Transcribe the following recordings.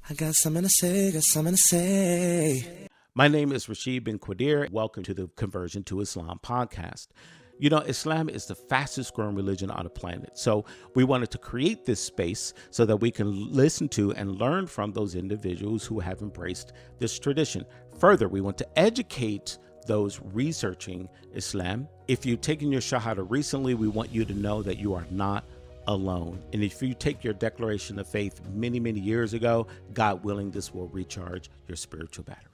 I got something to say, got something to say. My name is Rashid bin Qadir. Welcome to the Conversion to Islam podcast. You know, Islam is the fastest growing religion on the planet. So we wanted to create this space so that we can listen to and learn from those individuals who have embraced this tradition. Further, we want to educate those researching Islam. If you've taken your Shahada recently, we want you to know that you are not alone. And if you take your declaration of faith many, many years ago, God willing, this will recharge your spiritual battery.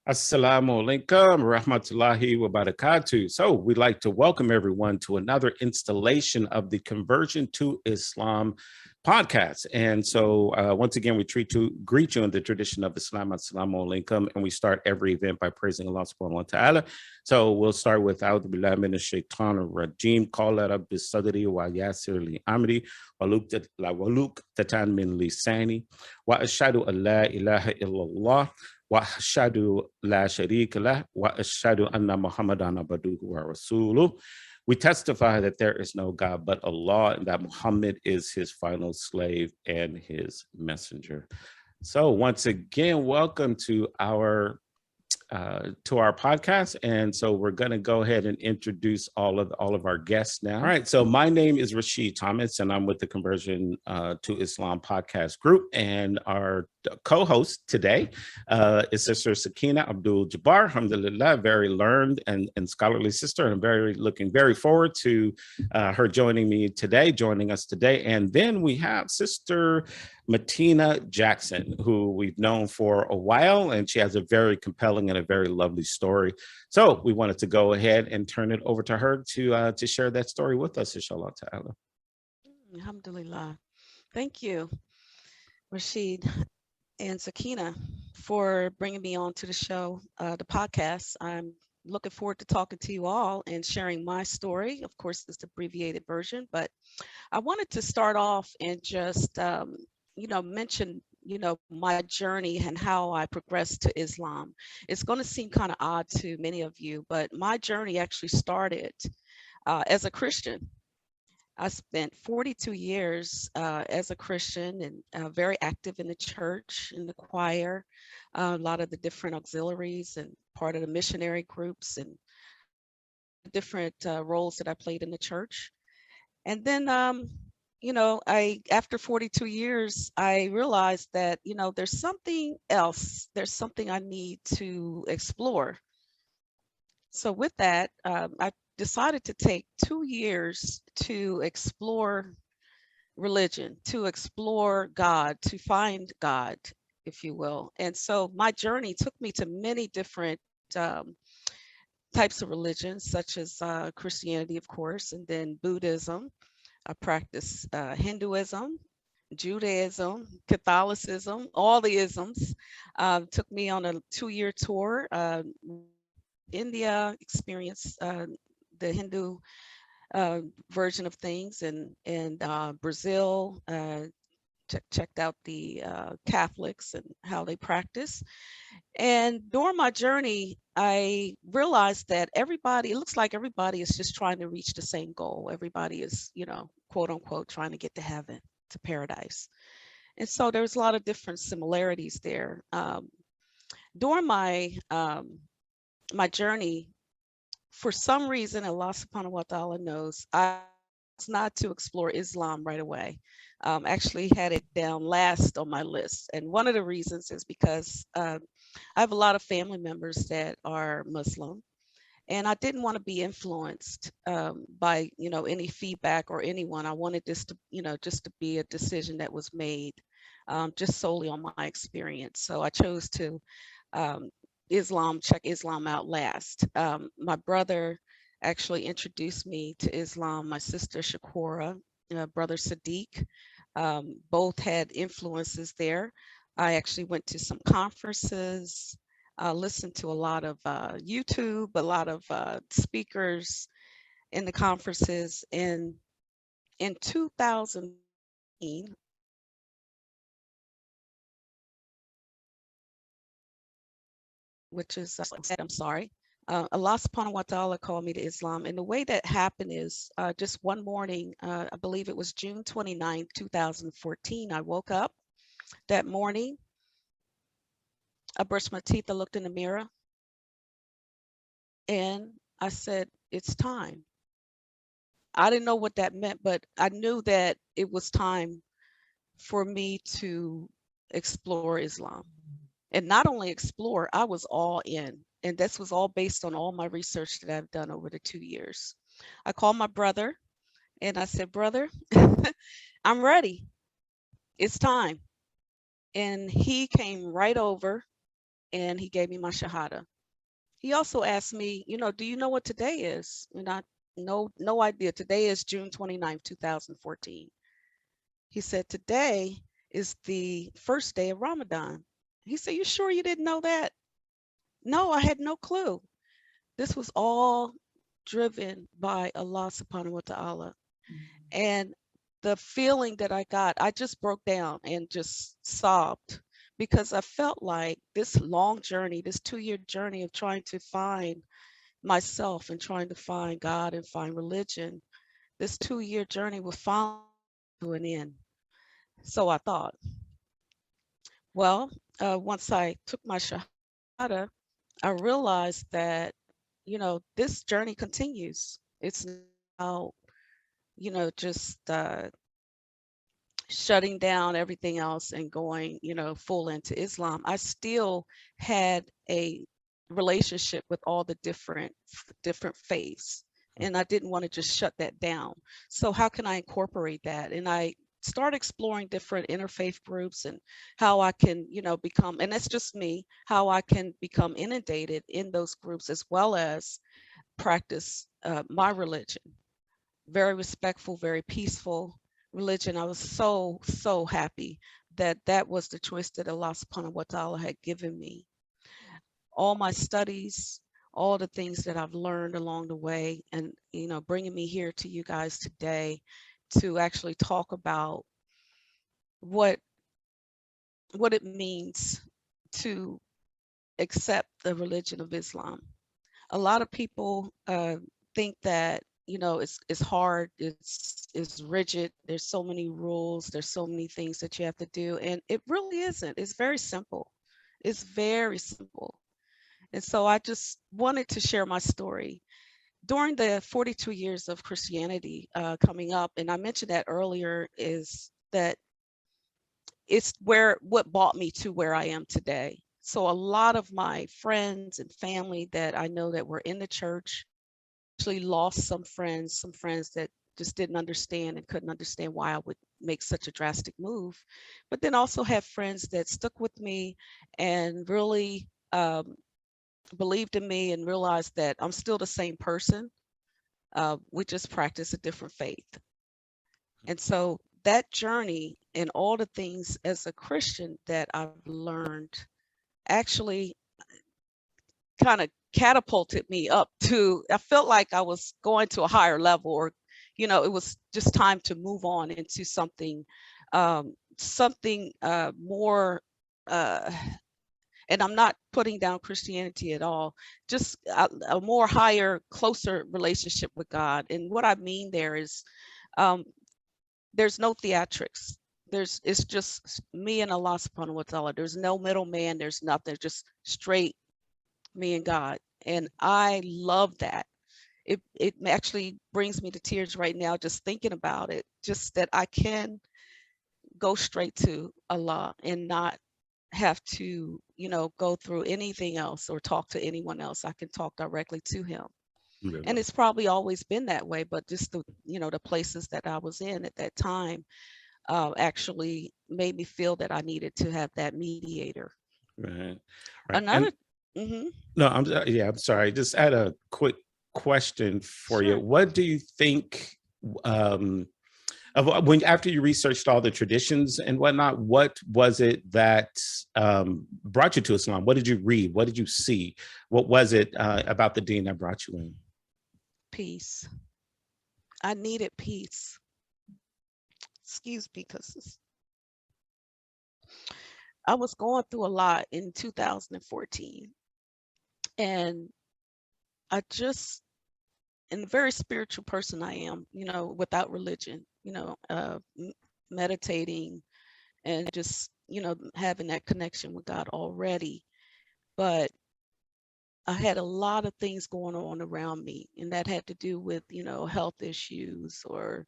Assalamu alaikum rahmatullahi wa barakatuh. So we'd like to welcome everyone to another installation of the Conversion to Islam podcast. And so once again, we greet you in the tradition of Islam. Assalamu alaikum. And we start every event by praising Allah subhanahu wa ta'ala. So we'll start with A'udhu billahi minash shaitanir rajim. Qala rabbi sadri wa yassir li amri wa luqtatan min lisani wa ashhadu an la ilaha illallah wa ashhadu la sharika lah wa ashhadu anna Muhammadan abduhu wa rasuluh. We testify that there is no God but Allah, and that Muhammad is his final slave and his messenger. So once again, welcome to our podcast. And so we're going to go ahead and introduce all of our guests now. All right. So my name is Rashid Thomas, and I'm with the Conversion to Islam podcast group. And our co-host today is Sister Sakina Abdul Jabbar. Alhamdulillah, very learned and scholarly sister. And looking very forward to her joining us today. And then we have Sister Mateenah Jackson, who we've known for a while, and she has a very compelling and a very lovely story. So we wanted to go ahead and turn it over to her to share that story with us, inshallah ta'ala. Alhamdulillah. Thank you, Rashid and Sakina, for bringing me on to the show, the podcast. I'm looking forward to talking to you all and sharing my story. Of course, it's the abbreviated version, but I wanted to start off and just mention, my journey and how I progressed to Islam. It's going to seem kind of odd to many of you, but my journey actually started as a Christian. I spent 42 years as a Christian and very active in the church, in the choir, a lot of the different auxiliaries and part of the missionary groups and different roles that I played in the church. And then after 42 years, I realized that, there's something else. There's something I need to explore. So with that, I decided to take 2 years to explore religion, to explore God, to find God, if you will. And so my journey took me to many different types of religions, such as Christianity, of course, and then Buddhism. I practice Hinduism, Judaism, Catholicism, all the isms. Took me on a 2-year tour. India, experienced the Hindu version of things, and Brazil. Checked out the Catholics and how they practice. And during my journey, I realized that it looks like everybody is just trying to reach the same goal. Everybody is, quote unquote, trying to get to heaven, to paradise. And so there's a lot of different similarities there. During my my journey, for some reason, Allah subhanahu wa ta'ala knows, I was not to explore Islam right away. Actually had it down last on my list. And one of the reasons is because I have a lot of family members that are Muslim, and I didn't want to be influenced by, any feedback or anyone. I wanted this to, just to be a decision that was made just solely on my experience. So I chose to check Islam out last. My brother actually introduced me to Islam, my sister Shakura, brother Sadiq. Both had influences there. I actually went to some conferences, listened to a lot of YouTube, a lot of speakers in the conferences. And in 2000, which is, I'm sorry, Allah subhanahu wa ta'ala called me to Islam. And the way that happened is just one morning, I believe it was June 29, 2014, I woke up That morning, I brushed my teeth, I looked in the mirror, and I said, it's time. I didn't know what that meant, but I knew that it was time for me to explore Islam. And not only explore, I was all in. And this was all based on all my research that I've done over the 2 years. I called my brother and I said, Brother, I'm ready. It's time. And he came right over and he gave me my Shahada. He also asked me, do you know what today is? And I, no idea. Today is June 29th, 2014. He said, today is the first day of Ramadan. He said, you sure you didn't know that? No, I had no clue. This was all driven by Allah subhanahu wa ta'ala. And the feeling that I got, I just broke down and just sobbed because I felt like this long journey, this 2 year journey of trying to find myself and trying to find God and find religion, this 2 year journey was finally to an end. So I thought, well, once I took my Shahada, I realized that, this journey continues. It's now, just shutting down everything else and going, full into Islam. I still had a relationship with all the different faiths, and I didn't want to just shut that down. So how can I incorporate that? And I start exploring different interfaith groups and how I can, become, and that's just me, how I can become inundated in those groups as well as practice my religion. Very respectful, very peaceful religion. I was so, so happy that that was the choice that Allah subhanahu wa ta'ala had given me. All my studies, all the things that I've learned along the way, and, bringing me here to you guys today to actually talk about what what it means to accept the religion of Islam. A lot of people think that, it's hard, it's rigid. There's so many rules. There's so many things that you have to do, and it really isn't. It's very simple. It's very simple. And so I just wanted to share my story during the 42 years of Christianity coming up, and I mentioned that earlier. Is that it's where what brought me to where I am today. So a lot of my friends and family that I know that were in the church actually lost some friends that just didn't understand and couldn't understand why I would make such a drastic move. But then also have friends that stuck with me and really believed in me and realized that I'm still the same person. We just practice a different faith. And so that journey and all the things as a Christian that I've learned actually kind of catapulted me up to, I felt like I was going to a higher level, or, it was just time to move on into something more, uh, and I'm not putting down Christianity at all, just a more higher, closer relationship with God. And what I mean there is, um, there's no theatrics. It's just me and Allah subhanahu wa ta'ala. There's no middleman. There's nothing. Just straight me and God. And I love that. It actually brings me to tears right now just thinking about it. Just that I can go straight to Allah and not have to, go through anything else or talk to anyone else. I can talk directly to him. And it's probably always been that way, but just the places that I was in at that time actually made me feel that I needed to have that mediator. Right. Right. Another, And hmm no, yeah, I'm sorry. Just add a quick question for you. sure. What do you think um when after you researched all the traditions and whatnot, what was it that brought you to Islam? What did you read? What did you see? What was it about the deen that brought you in? Peace. I needed peace. Excuse me, because I was going through a lot in 2014. And I just, and a very spiritual person I am, without religion, meditating and just having that connection with God already. But I had a lot of things going on around me, and that had to do with, health issues or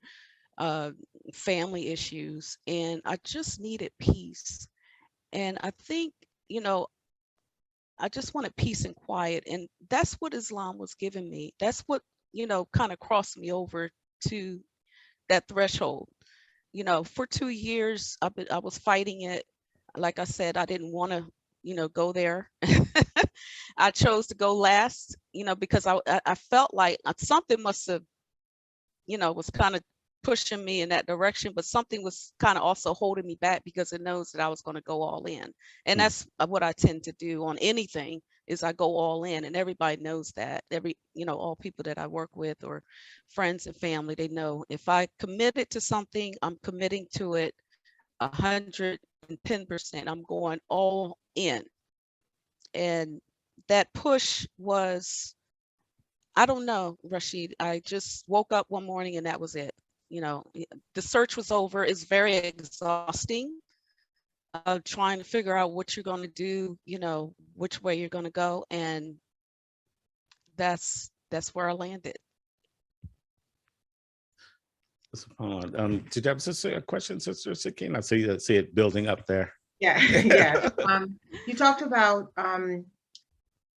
uh, family issues. And I just needed peace. And I think, you know, I just wanted peace and quiet. And that's what Islam was giving me. That's what, kind of crossed me over to that threshold. For 2 years, I was fighting it. Like I said, I didn't want to, go there. I chose to go last, because I felt like something must have, was kind of pushing me in that direction, but something was kind of also holding me back because it knows that I was going to go all in. And Mm. that's what I tend to do on anything is I go all in, and everybody knows that. All people that I work with or friends and family, they know if I committed to something, I'm committing to it 110%. I'm going all in. And that push was, I don't know, Rashid. I just woke up one morning and that was it. The search was over. It's very exhausting. Trying to figure out what you're going to do, which way you're going to go, and that's where I landed. Did you have a question, Sister Sakina? I see it building up there. Yeah, yeah. You talked about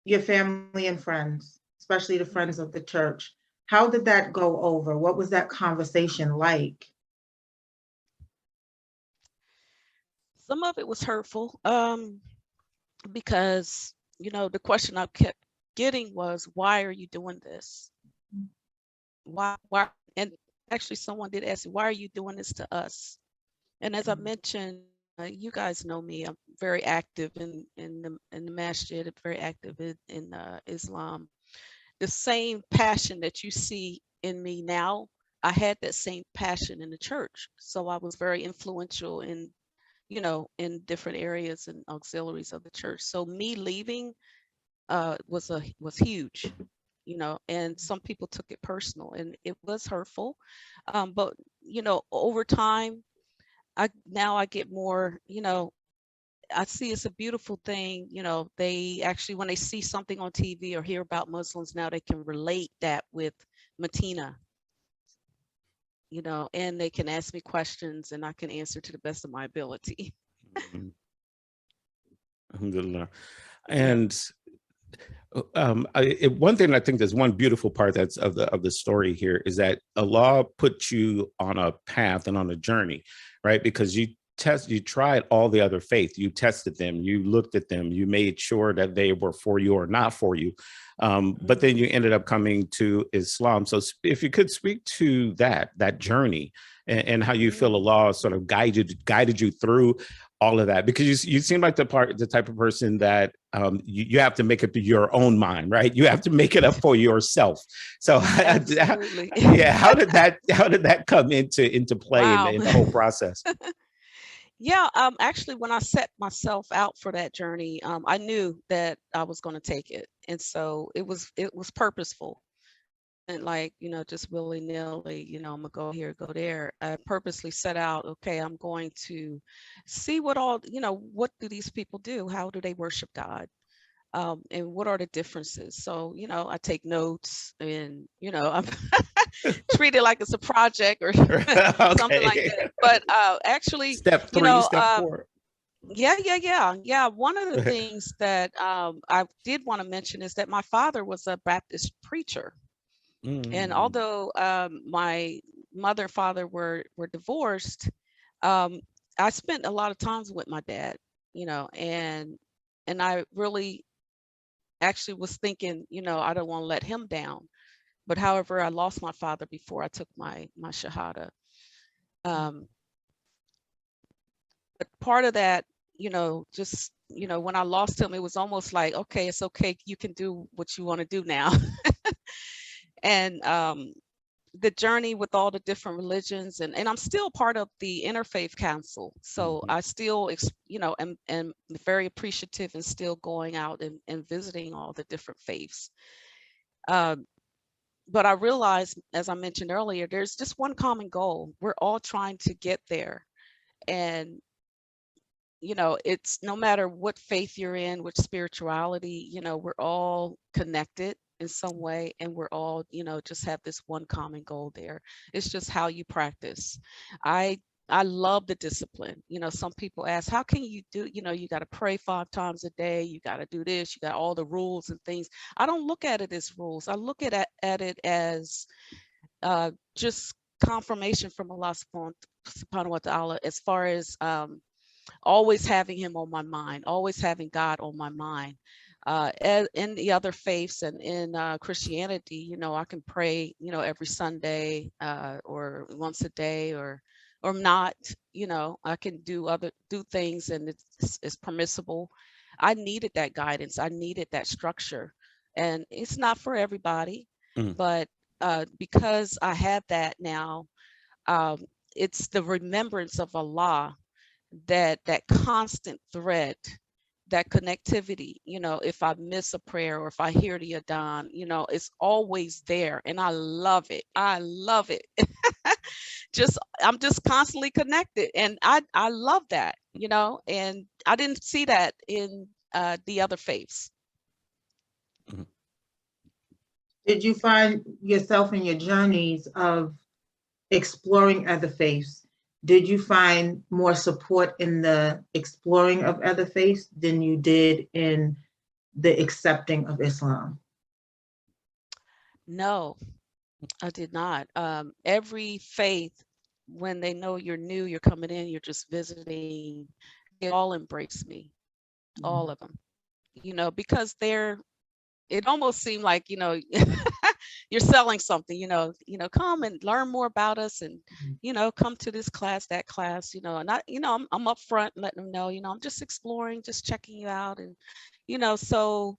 your family and friends, especially the friends of the church. How did that go over? What was that conversation like? Some of it was hurtful, because the question I kept getting was, why are you doing this? Why? And actually, someone did ask me, why are you doing this to us? And as I mentioned, you guys know me. I'm very active in the masjid, very active in Islam. The same passion that you see in me now, I had that same passion in the church. So I was very influential in different areas and auxiliaries of the church. So me leaving was huge, and some people took it personal, and it was hurtful. But over time, I get more, I see it's a beautiful thing. They actually, when they see something on TV or hear about Muslims now, they can relate that with Mateenah, and they can ask me questions and I can answer to the best of my ability. Mhm. Alhamdulillah. And one thing I think there's one beautiful part that's of the story here is that Allah put you on a path and on a journey, right? Because you tried all the other faith, you tested them, you looked at them, you made sure that they were for you or not for you, but then you ended up coming to Islam. So if you could speak to that journey and how you feel Allah sort of guided you through all of that, because you seem like the type of person that you have to make up your own mind, right? You have to make it up for yourself. So Absolutely. yeah, how did that come into play Wow. in the whole process? Yeah, actually, when I set myself out for that journey, I knew that I was going to take it, and so it was purposeful, and like just willy nilly. I'm gonna go here, go there. I purposely set out. Okay, I'm going to see what do these people do? How do they worship God? And what are the differences? So I take notes, and I'm treat it like it's a project or something like Okay. that. But actually, Step you three, know, step four. yeah. One of the things that I did want to mention is that my father was a Baptist preacher, and Mm. although my mother and father were divorced, um, I spent a lot of times with my dad, and I really actually was thinking, I don't want to let him down. But however, I lost my father before I took my shahada. Um, but part of that, just when I lost him, it was almost like, okay, it's okay, you can do what you want to do now. And the journey with all the different religions, and I'm still part of the Interfaith Council, so Mhm. I still am very appreciative and still going out and visiting all the different faiths. Um, but I realized, as I mentioned earlier, there's just one common goal. We're all trying to get there. And it's no matter what faith you're in, which spirituality, we're all connected in some way, and we're all, just have this one common goal there. It's just how you practice. I I love the discipline. Some people ask, how can you do, you got to pray 5 times a day, you got to do this, you got all the rules and things. I don't look at it as rules. I look at it as just confirmation from Allah subhanahu wa ta'ala, as far as always having him on my mind, always having God on my mind. In the other faiths and in Christianity, I can pray, every Sunday or once a day or not. I can do things, and it's permissible. I needed that guidance. I needed that structure, and it's not for everybody, Mm. but because I have that now, um, it's the remembrance of Allah, that constant thread, that connectivity. If I miss a prayer or if I hear the adhan, it's always there, and I love it. I love it. I'm just constantly connected, and I love that. And I didn't see that in the other faiths. Mhm. Did you find yourself in your journeys of exploring other faiths? Did you find more support in the exploring of other faiths than you did in the accepting of Islam? No, I did not. Every faith, when they know you're new, you're coming in, you're just visiting, they all embrace me, all of them, because it almost seemed like, you're selling something, come and learn more about us, and, come to this class, that class, and I'm upfront letting them know, I'm just exploring, just checking you out. And, so,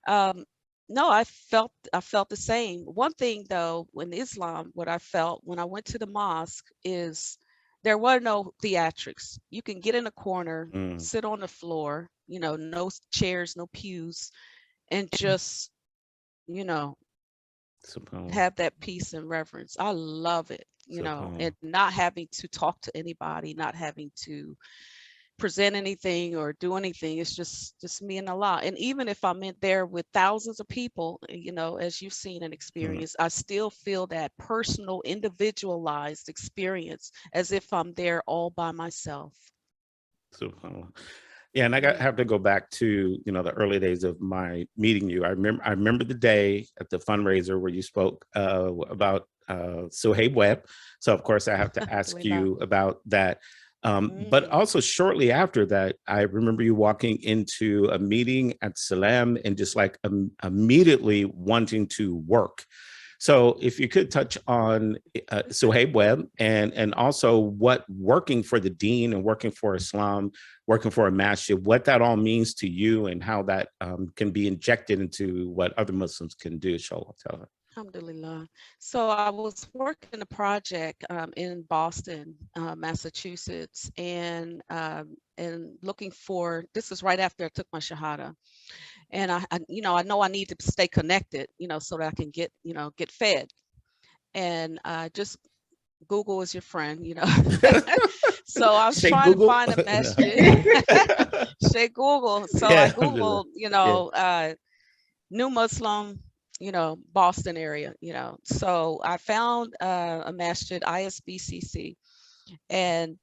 um, no, I felt the same. One thing though, in Islam, what I felt when I went to the mosque is there were no theatrics. You can get in a corner, Mm. sit on the floor, no chairs, no pews, and just, you know, SubhanAllah. have that peace and reverence. I love it, SubhanAllah. and not having to talk to anybody, not having to present anything or do anything. It's just me and Allah. And even if I'm in there with thousands of people, as you've seen and experienced, I still feel that personal, individualized experience, as if I'm there all by myself. SubhanAllah. Yeah, and have to go back to the early days of my meeting you. I remember the day at the fundraiser where you spoke about Suhaib Webb. So of course I have to ask you about that. But also shortly after that, I remember you walking into a meeting at Salam and just like immediately wanting to work. So if you could touch on Suhaib Webb and also what working for the Deen and working for Islam, working for a masjid, what that all means to you and how that can be injected into what other Muslims can do, inshallah. Alhamdulillah. So I was working a project in Boston, Massachusetts, and looking for, this was right after I took my Shahada. And I know I need to stay connected, so that I can get fed. And just Google is your friend, So I was Say trying Google. to find a masjid. Say Google. So Yeah, I Googled, New Muslim, Boston area, So I found a masjid, ISBCC, and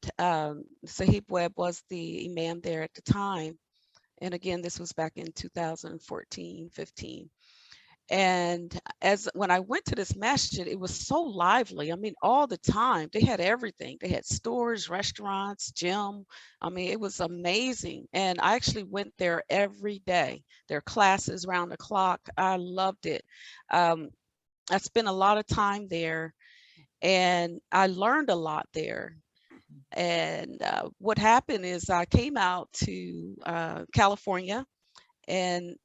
Sahib Webb was the imam there at the time. And again, this was back in 2014, 15. And when I went to this masjid, it was so lively. I mean, all the time they had everything. They had stores, restaurants, gym. I mean, it was amazing. And I actually went there every day. There are classes around the clock. I loved it. I spent a lot of time there, and I learned a lot there. And what happened is I came out to California, and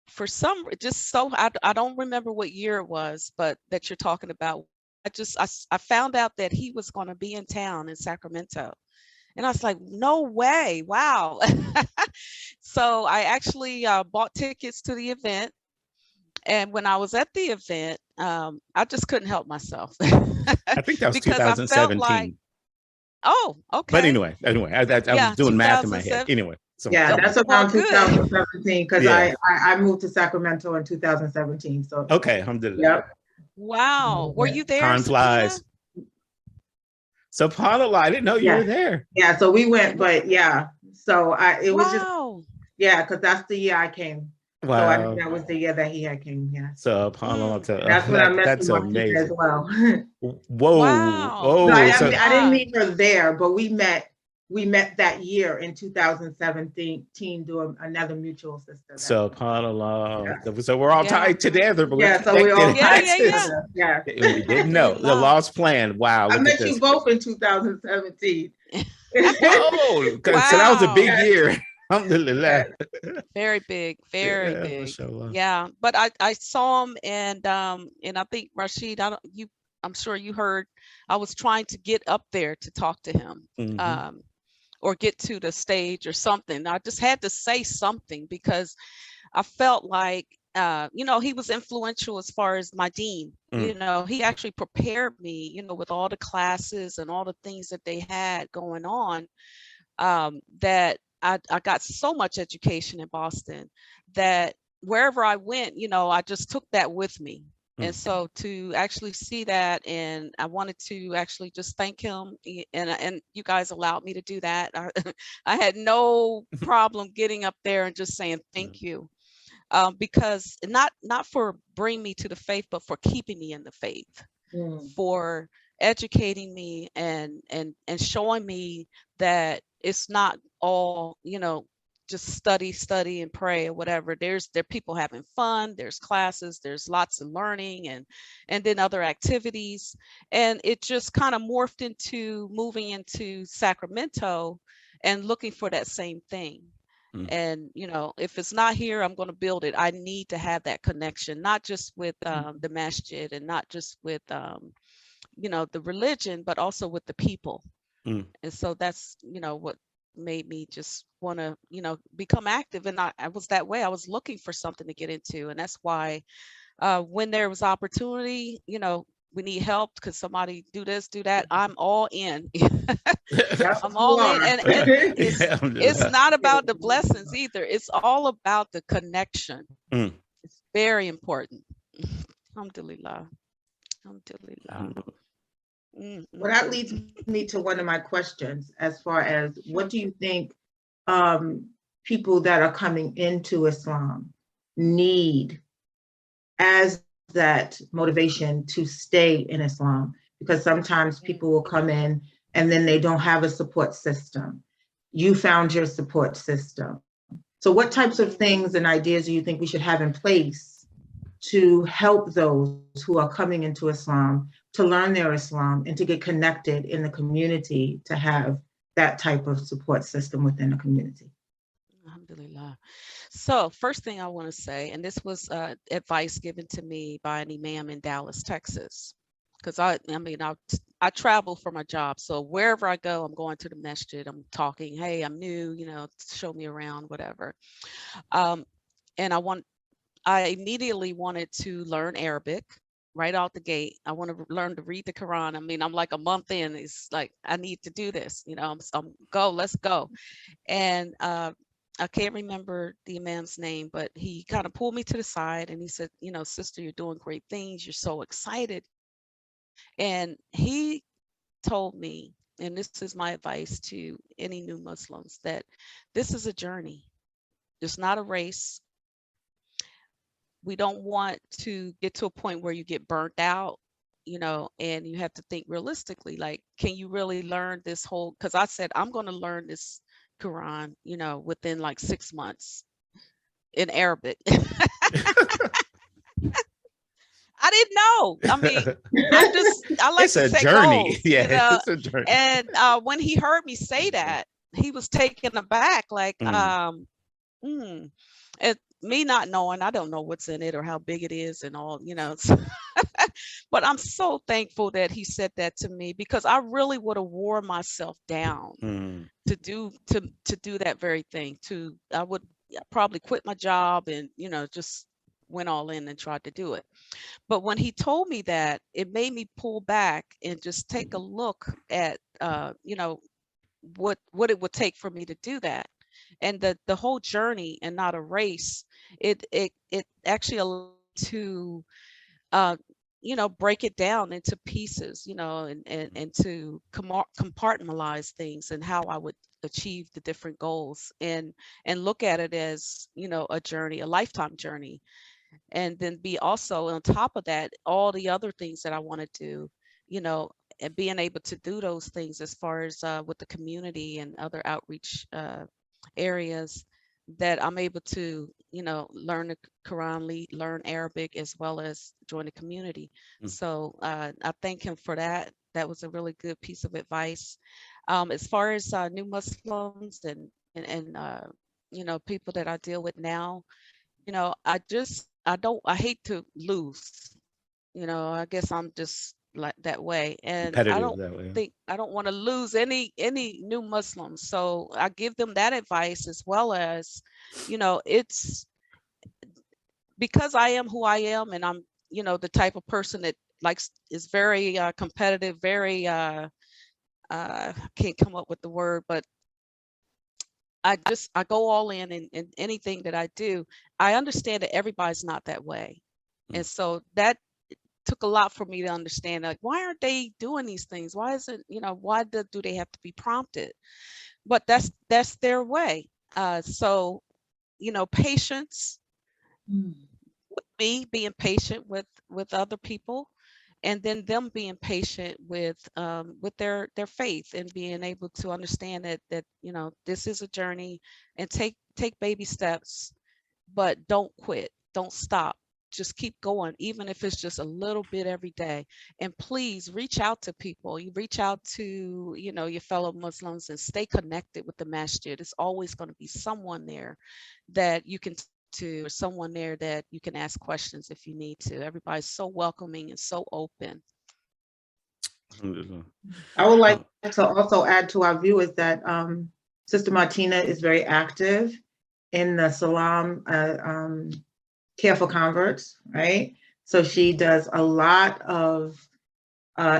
for some, just so I don't remember what year it was, but that you're talking about. I found out that he was going to be in town in Sacramento, and I was like, no way, wow. So I actually bought tickets to the event, and when I was at the event, I just couldn't help myself I think that was because I felt like 2017. Oh, But okay. anyway, I was Yeah, doing math in my head. 2007. Anyway, so Yeah, that's Well, around good. 2017 because yeah. I moved to Sacramento in 2017. So, Okay, alhamdulillah. yep. Wow. Were you there, Time Sakina? flies. SubhanAllah, I didn't know you were Yeah. there. Yeah. So we went, but yeah. So it was just, Wow. yeah, because that's the year I came. So I think Wow. that was the year that he had came. Yeah. SubhanAllah. Mm. And that's when I met That's Mateenah as amazing. well. Whoa, Wow. So whoa. So I didn't Alhamdulillah. meet her there, but we met that year in 2017 doing another mutual sister that we SubhanAllah. So we're all Yeah. tied together, but we're yeah, so we all connected. Yeah, tied yeah, yeah. together. Yeah. And we didn't know the Alhamdulillah. lost plan. Wow, I look at met you this. both in 2017. Whoa, so that was a big Wow. year. Alhamdulillah. Very big, very Yeah, big. mashallah. Yeah. But I saw him, and I think Rashid, I'm sure you heard I was trying to get up there to talk to him. Mm-hmm. Um, or get to the stage or something. I just had to say something because I felt like, he was influential as far as my dean. Mm. He actually prepared me, with all the classes and all the things that they had going on, that I got so much education in Boston that wherever I went, I just took that with me. And Mm. so to actually see that, and I wanted to actually just thank him, and you guys allowed me to do that. I had no problem getting up there and just saying thank you, because not for bringing me to the faith, but for keeping me in the faith, Mm. for educating me and showing me that it's not all, just study and pray or whatever. There are people having fun, there's classes, there's lots of learning, and then other activities. And it just kind of morphed into moving into Sacramento and looking for that same thing. Mm. And if it's not here, I'm going to build it. I need to have that connection, not just with the masjid, and not just with the religion, but also with the people. Mm. And so that's what made me just want to become active. And I was that way. I was looking for something to get into, and that's why when there was opportunity, we need help, because somebody do this, do that, I'm all in. That's I'm what you all in. are. And it's Yeah, it's alhamdulillah. not about the blessings either. It's all about the connection. Mm. It's very important. Alhamdulillah. Alhamdulillah. Alhamdulillah. Well, that leads me to one of my questions as far as what do you think people that are coming into Islam need as that motivation to stay in Islam? Because sometimes people will come in and then they don't have a support system. You found your support system. So what types of things and ideas do you think we should have in place to help those who are coming into Islam to learn their Islam and to get connected in the community, to have that type of support system within the community? Alhamdulillah. So first thing I want to say, and this was advice given to me by an imam in Dallas, Texas, because I travel for my job. So wherever I go, I'm going to the masjid, I'm talking, hey, I'm new, show me around, whatever. And I immediately wanted to learn Arabic right out the gate. I want to learn to read the Quran. I mean, I'm like a month in. It's like, I need to do this. Let's go. And I can't remember the imam's name, but he kind of pulled me to the side and he said, sister, you're doing great things. You're so excited. And he told me, and this is my advice to any new Muslims, that this is a journey. It's not a race. We don't want to get to a point where you get burnt out, and you have to think realistically, like, can you really learn this whole, because I said, I'm going to learn this Quran, within like 6 months in Arabic. I didn't know. I mean, I like It's to a set journey. goals, Yeah, it's a journey. and when he heard me say that, he was taken aback, like, and me not knowing, I don't know what's in it or how big it is and all, but I'm so thankful that he said that to me, because I really would have wore myself down to do that very thing. I would probably quit my job and, just went all in and tried to do it. But when he told me that, it made me pull back and just take a look at, what it would take for me to do that. And the whole journey and not a race, it actually allowed to, uh, break it down into pieces, and to compartmentalize things and how I would achieve the different goals, and look at it as, a journey, a lifetime journey. And then be also on top of that, all the other things that I want to do, you know, and being able to do those things as far as, with the community and other outreach, areas, that I'm able to, learn the Quran, learn Arabic, as well as join the community. Mm. So, I thank him for that. That was a really good piece of advice. As far as, new Muslims and people that I deal with now, I hate to lose. I guess I'm just like that way. And Competitive that way. I don't want to lose any new Muslims. So I give them that advice, as well as, it's because I am who I am, and I'm, the type of person that likes is very, competitive, very, can't come up with the word, but I go all in anything that I do. I understand that everybody's not that way. Mm. And so that took a lot for me to understand, like, why aren't they doing these things? Why is it, why do they have to be prompted? But that's their way. So, patience, me being patient with other people, and then them being patient with their faith, and being able to understand that this is a journey, and take baby steps, but don't quit, don't stop, just keep going, even if it's just a little bit every day. And please reach out to people. You reach out to, your fellow Muslims, and stay connected with the masjid. It's always going to be someone there that you can talk to, or someone there that you can ask questions if you need to. Everybody's so welcoming and so open. Alhamdulillah. I would like to also add to our viewers that Sister Mateenah is very active in the Salam Care for Converts, right? So she does a lot of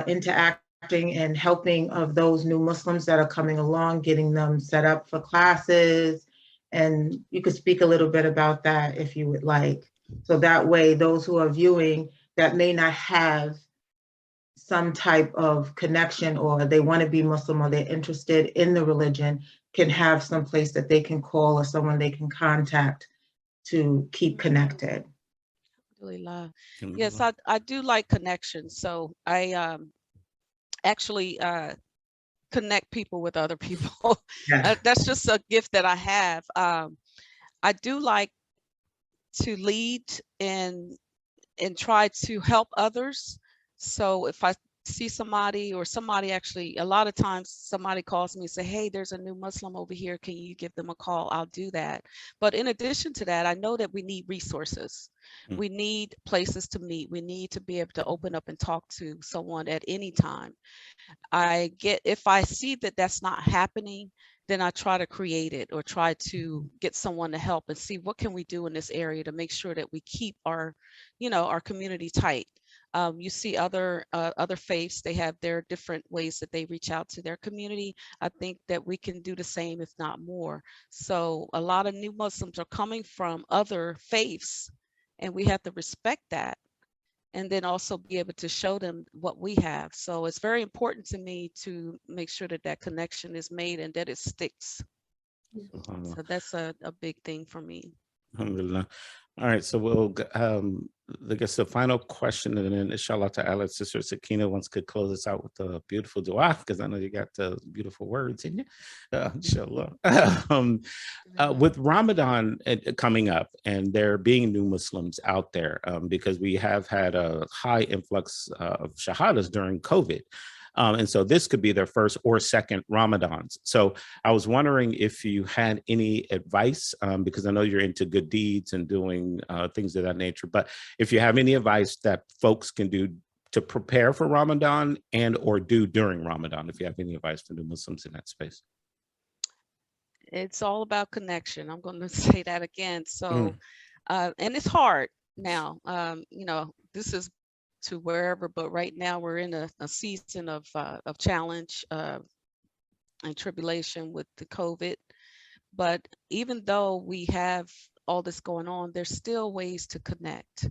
interacting and helping of those new Muslims that are coming along, getting them set up for classes. And you could speak a little bit about that if you would like. So that way, those who are viewing that may not have some type of connection, or they want to be Muslim, or they're interested in the religion, can have some place that they can call, or someone they can contact to keep connected. Alhamdulillah. Yes, I do like connections. So I actually connect people with other people. Yes. That's just a gift that I have. I do like to lead and try to help others. So if I see somebody, or somebody, actually, a lot of times somebody calls me and say, hey, there's a new Muslim over here, can you give them a call? I'll do that. But in addition to that, I know that we need resources. We need places to meet. We need to be able to open up and talk to someone at any time. If I see that that's not happening, then I try to create it, or try to get someone to help, and see what can we do in this area to make sure that we keep our community tight. You see other faiths, they have their different ways that they reach out to their community. I think that we can do the same, if not more. So a lot of new Muslims are coming from other faiths, and we have to respect that, and then also be able to show them what we have. So it's very important to me to make sure that that connection is made and that it sticks. So that's a big thing for me. Alhamdulillah. All right, so I guess the final question, and then inshallah ta'ala, Sister Sakina once could close us out with a beautiful dua, because I know you got beautiful words in you, inshallah. With Ramadan coming up, and there being new Muslims out there, because we have had a high influx of shahadas during COVID. And so this could be their first or second Ramadans. So I was wondering if you had any advice, because I know you're into good deeds and doing things of that nature, but if you have any advice that folks can do to prepare for Ramadan and or do during Ramadan, if you have any advice for new Muslims in that space. It's all about connection. I'm going to say that again. So, and it's hard. now. This is to wherever, but right now we're in a season of challenge and tribulation with the COVID. But even though we have all this going on, there's still ways to connect.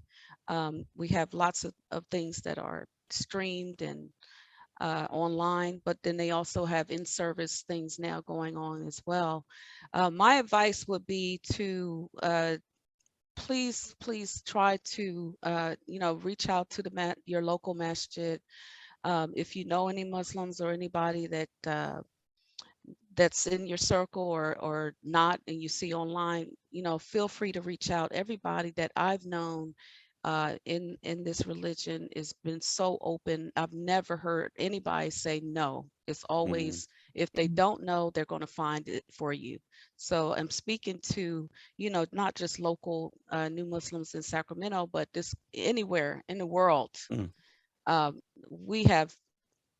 We have lots of things that are streamed and online, but then they also have in-service things now going on as well. My advice would be to please try to reach out to your local masjid. If you know any Muslims or anybody that's in your circle or not, and you see online, feel free to reach out. Everybody that I've known in this religion has been so open. I've never heard anybody say no. It's Mm, always, if they don't know, they're going to find it for you. So I'm speaking to, not just local new Muslims in Sacramento, but this anywhere in the world. mm. We have,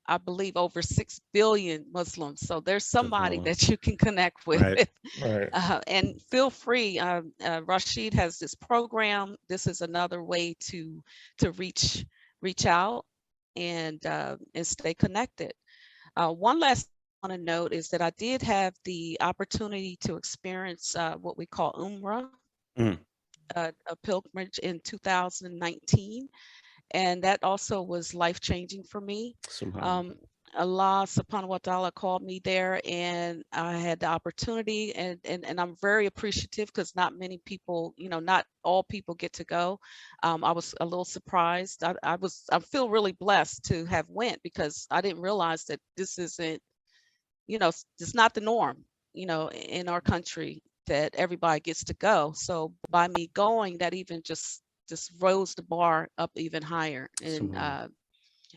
I believe, over 6 billion Muslims. So there's somebody Subhanallah. that you can connect with. Right, right. And feel free. Rashid has this program. This is another way to reach out and stay connected. One last I want to note is that I did have the opportunity to experience what we call Umrah, Mm, a pilgrimage in 2019. And that also was life-changing for me. Subhanallah. Um, Allah subhanahu wa ta'ala called me there, and I had the opportunity, and I'm very appreciative because not many people, not all people get to go. I was a little surprised. I feel really blessed to have went because I didn't realize that this isn't, it's not the norm, in our country that everybody gets to go. So by me going, that even just rose the bar up even higher. Subhanallah.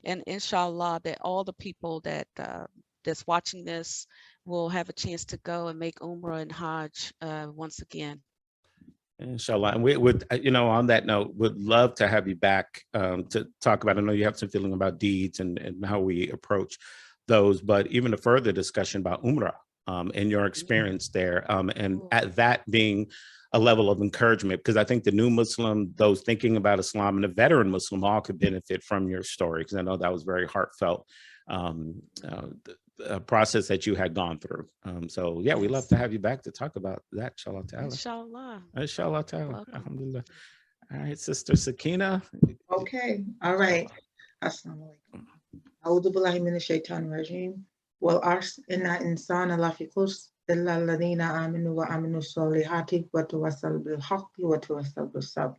And inshallah that all the people that's watching this will have a chance to go and make Umrah and Hajj once again. Inshallah. And we would, on that note, would love to have you back to talk about, I know you have some feeling about deeds and how we approach those, but even a further discussion about Umrah and your experience there. And at that being a level of encouragement, because I think the new Muslim, those thinking about Islam, and the veteran Muslim all could benefit from your story, because I know that was very heartfelt. Process that you had gone through. So yeah, we'd love to have you back to talk about that, inshallah ta'ala. Inshallah. Inshallah ta'ala. Welcome. Alhamdulillah. All right, Sister Sakina. Okay. All right. Assalamu alaikum. A'udhu billahi minash shaitanir rajim. Wal ars inna insana lafi khusr illa alladhina amanu wa aminu solihati wa tawassal bil haqqi wa tawassal bis sabr.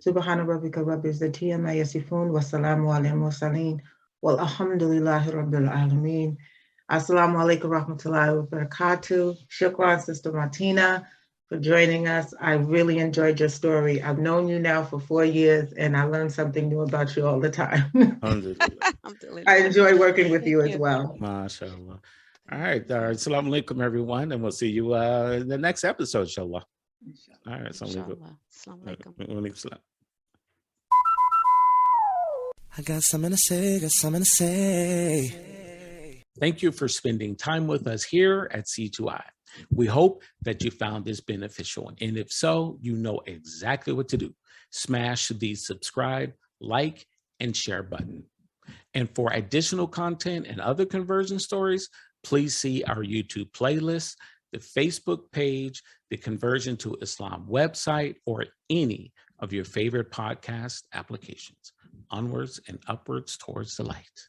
Subhana rabbika rabbil izzati amma yasifun wa salamu alal mursalin wal alhamdulillahi rabbil alamin. Assalamu alaikum rahmatullahi wa barakatuh. Shukran, Sister Mateenah, for joining us. I really enjoyed your story. I've known you now for 4 years, and I learn something new about you all the time. Alhamdulillah. I enjoy working with you Thank as you. well. MashaAllah. All right. Assalamu alaikum, everyone. And we'll see you in the next episode, inshallah. All right. Assalamu alaikum. Inshallah. Assalamu alaikum. Wa alaikum salam. I got something to say, got something to say. Thank you for spending time with us here at C2I. We hope that you found this beneficial. And if so, you know exactly what to do. Smash the subscribe, like, and share button. And for additional content and other conversion stories, please see our YouTube playlist, the Facebook page, the Conversion to Islam website, or any of your favorite podcast applications. Onwards and upwards towards the light.